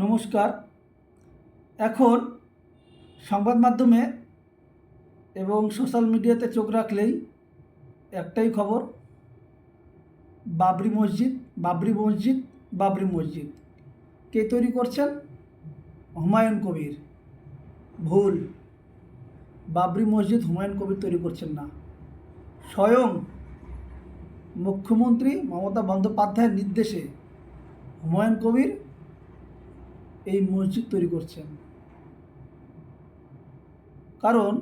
নমস্কার। এখন সংবাদ মাধ্যমে এবং সোশ্যাল মিডিয়াতে চোখ রাখলেই একটাই খবর, বাবরি মসজিদ, বাবরি মসজিদ, বাবরি মসজিদ। কে তৈরি করছেন? হুমায়ুন কবির। ভুল। বাবরি মসজিদ হুমায়ুন কবির তৈরি করছেন না, স্বয়ং মুখ্যমন্ত্রী মমতা বন্দ্যোপাধ্যায়ের নির্দেশে হুমায়ুন কবির এই মসজিদ তৈরি করছেন। কারণ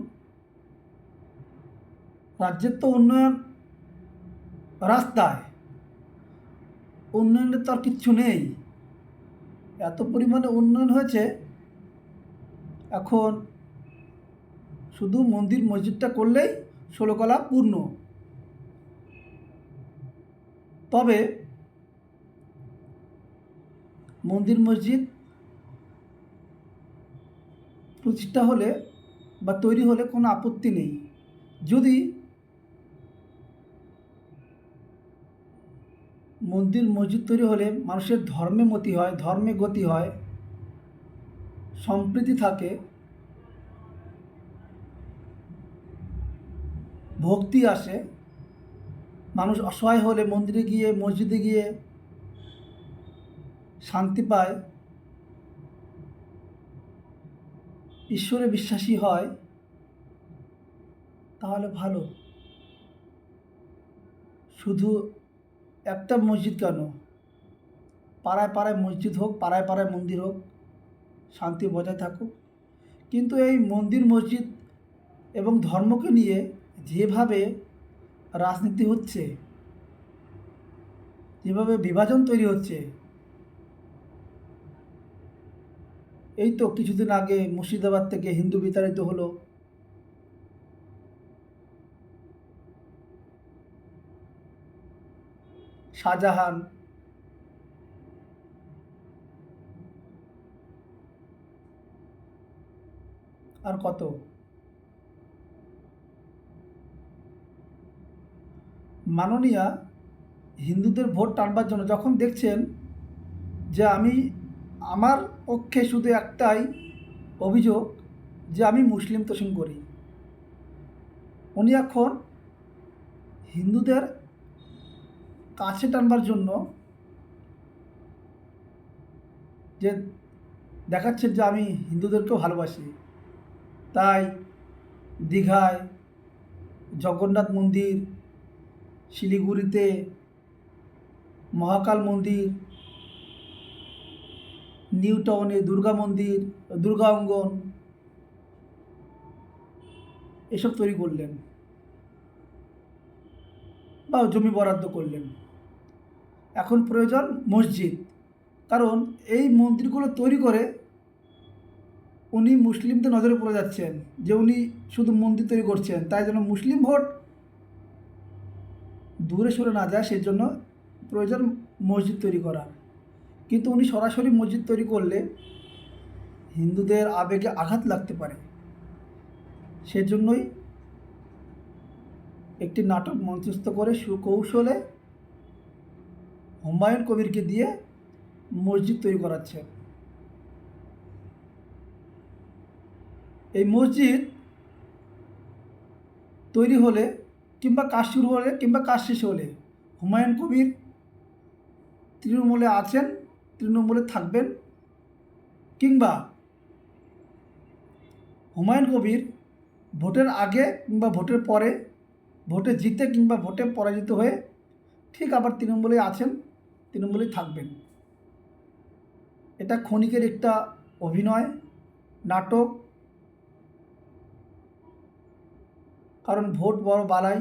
রাজ্যের তো উন্নয়ন, রাস্তায় উন্নয়নের তো আর কিচ্ছু নেই। এত পরিমাণে উন্নয়ন হয়েছে, এখন শুধু মন্দির মসজিদটা করলেই 16 কলা পূর্ণ। তবে মন্দির মসজিদ প্রতিষ্ঠা হলে বা তৈরি হলে কোনো আপত্তি নেই, যদি মন্দির মসজিদ তৈরি হলে মানুষের ধর্মে মতি হয়, ধর্মে গতি হয়, সম্প্রীতি থাকে, ভক্তি আসে। মানুষ অসহায় হলে মন্দিরে গিয়ে, মসজিদে গিয়ে শান্তি পায়, ঈশ্বরে বিশ্বাসী হয়, তাহলে ভালো। শুধু একটা মসজিদ কেন, পাড়ায় পাড়ায় মসজিদ হোক, পাড়ায় পাড়ায় মন্দির হোক, শান্তি বজায় থাকুক। কিন্তু এই মন্দির মসজিদ এবং ধর্মকে নিয়ে যেভাবে রাজনীতি হচ্ছে, যেভাবে বিভাজন তৈরি হচ্ছে, এই তো কিছুদিন আগে মুর্শিদাবাদ থেকে হিন্দু বিতাড়িত হলো, শাহজাহান, আর কত। মাননীয়া হিন্দুদের ভোট টানবার জন্য যখন দেখছেন যে আমার পক্ষে শুধু একটাই অভিযোগ যে আমি মুসলিম তোষণ করি, উনি এখন হিন্দুদের কাছে টানবার জন্য যে দেখাচ্ছেন যে আমি হিন্দুদেরকেও ভালোবাসি, তাই দীঘায় জগন্নাথ মন্দির, শিলিগুড়িতে মহাকাল মন্দির, নিউ টাউনে দুর্গা মন্দির, দুর্গা অঙ্গন, এসব তৈরি করলেন বা জমি বরাদ্দ করলেন। এখন প্রয়োজন মসজিদ, কারণ এই মন্দিরগুলো তৈরি করে উনি মুসলিমদের নজরে পড়ে যাচ্ছেন যে উনি শুধু মন্দির তৈরি করছেন, তাই জন্য মুসলিম ভোট দূরে সরে না যায়, সেই জন্য প্রয়োজন মসজিদ তৈরি করার। কিন্তু উনি সরাসরি মসজিদ তৈরি করলে হিন্দুদের আবেগে আঘাত লাগতে পারে, সেজন্যই একটি নাটক মঞ্চস্থ করে সুকৌশলে হুমায়ুন কবিরকে দিয়ে মসজিদ তৈরি করাচ্ছে। এই মসজিদ তৈরি হলে কিংবা কাজ শুরু হলে কিংবা কাজ শেষ হলে হুমায়ুন কবির তৃণমূলে আছেন, তৃণমূলে থাকবেন, কিংবা হুমায়ুন কবির ভোটের আগে কিংবা ভোটের পরে, ভোটে জিতে কিংবা ভোটে পরাজিত হয়ে ঠিক আবার তৃণমূলে আছেন, তৃণমূলেই থাকবেন। এটা ক্ষণিকের একটা অভিনয়, নাটক। কারণ ভোট বড় বালাই।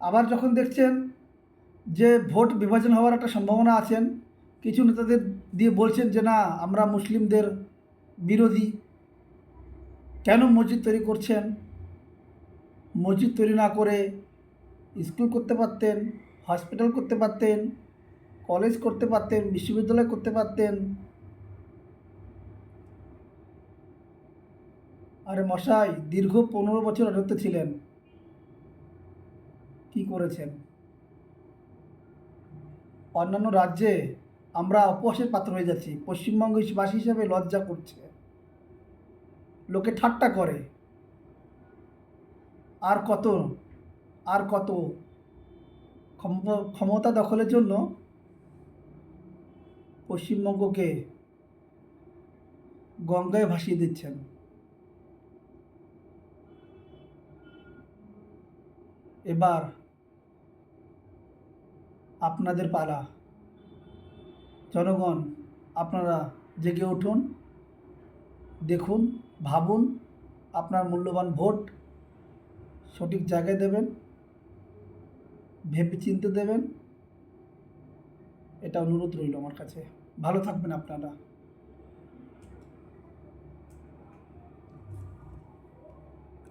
আবার যখন দেখছেন যে ভোট বিভাজন হওয়ার একটা সম্ভাবনা আছেন, কিছু নেতাদের দিয়ে বলছেন যে না, আমরা মুসলিমদের বিরোধী, কেন মসজিদ তৈরি করছেন? মসজিদ তৈরি না করে স্কুল করতে পারতেন, হসপিটাল করতে পারতেন, কলেজ করতে পারতেন, বিশ্ববিদ্যালয় করতে পারতেন। আরে মশাই, দীর্ঘ 15 বছর রাজত্বে ছিলেন, কি করেছেন? অন্যান্য রাজ্যে আমরা অপহাসের পাত্র হয়ে যাচ্ছি। পশ্চিমবঙ্গবাসী হিসেবে লজ্জা করছে, লোকে ঠাট্টা করে। আর কত আর কত ক্ষমতা দখলের জন্য পশ্চিমবঙ্গকে গঙ্গায় ভাসিয়ে দিচ্ছেন। এবার আপনাদের পালা। জনগণ, আপনারা জেগে উঠুন, দেখুন, ভাবুন, আপনার মূল্যবান ভোট সঠিক জায়গায় দেবেন, ভেবেচিন্তে দেবেন। এটা অনুরোধ রইল আমার কাছে। ভালো থাকবেন আপনারা।